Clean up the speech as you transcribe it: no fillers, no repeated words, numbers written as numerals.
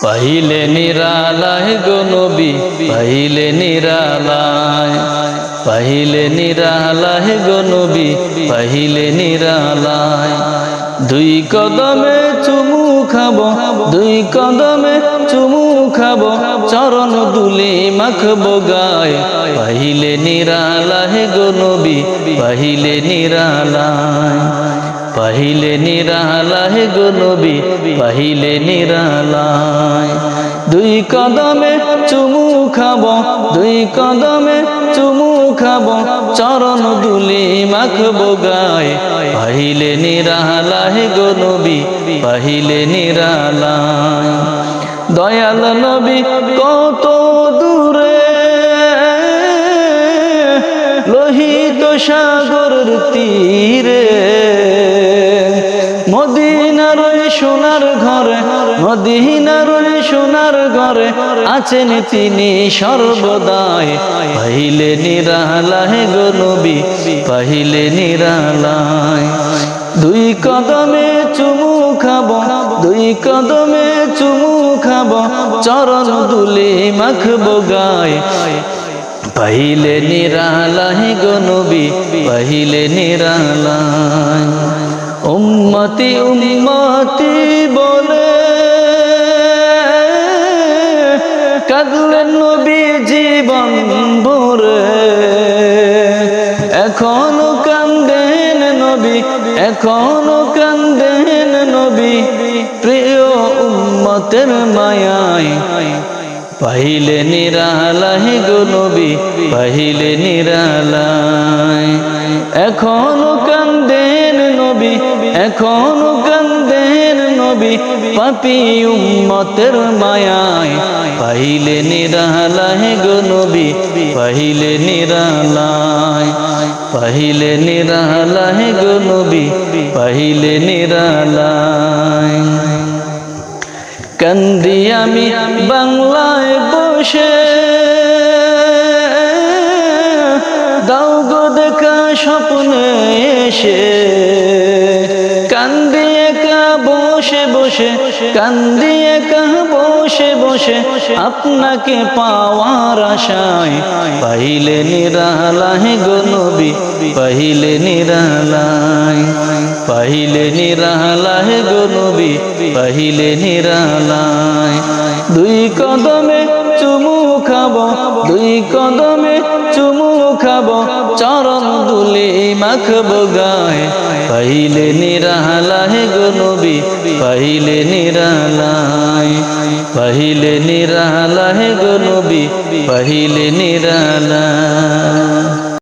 পাইলে নিরালায় গো নবী পাইলে নিরালায়, পাইলে নিরালায় গো নবী পাইলে নিরালায়। দুই কদমে চুমু খাবো, দুই কদমে চুমু খাবো, চরণ দুলি মাখবো গায়। পাইলে নিরালায় গো নবী পাইলে নিরালায়, পাইলে নিরালায় গো নবী পাইলে নিরালায়। দুই কদমে চুমু খাবো, দুই কদমে চুমু খাবো, চরণ দুলি মাখবো গায়। পাইলে নিরালায় গো নবী পাইলে নিরালায়। দয়াল নবী কত দূরে লোহিত সাগরের তীরে, মদিনার ওই সোনার ঘরে, মদিনার ওই সোনার ঘরে আছেন তিনি সর্বদাই। পাইলে নিরালায় গো নবী পাইলে নিরালায়। দুই কদমে চুমু খাবো, দুই কদমে চুমু খাবো, চরণ দুলি মাখবো গায়। পাইলে নিরালায় গো নবী পাইলে নিরালায়। উম্মতি উম্মতি বলে কাঁদলেন নবী জীবন ভরে, এখনো কান্দেন নবী, এখনো কান্দেন নবী প্রিয় উম্মতের মায়ায়। পাইলে নিরালায় গো নবী পাইলে নিরালায়। এখনো কান্দেন নবী, এখনো কান্দেন নবী পাপী উম্মতের মায়ায়। পাইলে নিরালায় গো নবী পাইলে নিরালায়, পাইলে নিরালায় গো নবী পাইলে নিরালায়। কান্দি আমি বাংলায় বসে, দাও গো দেখা স্বপ্নে এসে। কান্দি একা বসে বসে, কান্দি একা বসে বসে আপনাকে পাওয়ার আশায়। পাইলে নিরালায় গো নবী পাইলে নিরালায়, পাইলে নিরালায় গো নবী পাইলে নিরালায়। দুই কদমে চুমু খাবো, দুই কদমে চুমু খাবো, চরণ দুলি মাখবো গায়। পাইলে নিরালায় গো নবী পাইলে নিরালায়, পাইলে নিরালায় গো নবী পাইলে নিরালায়।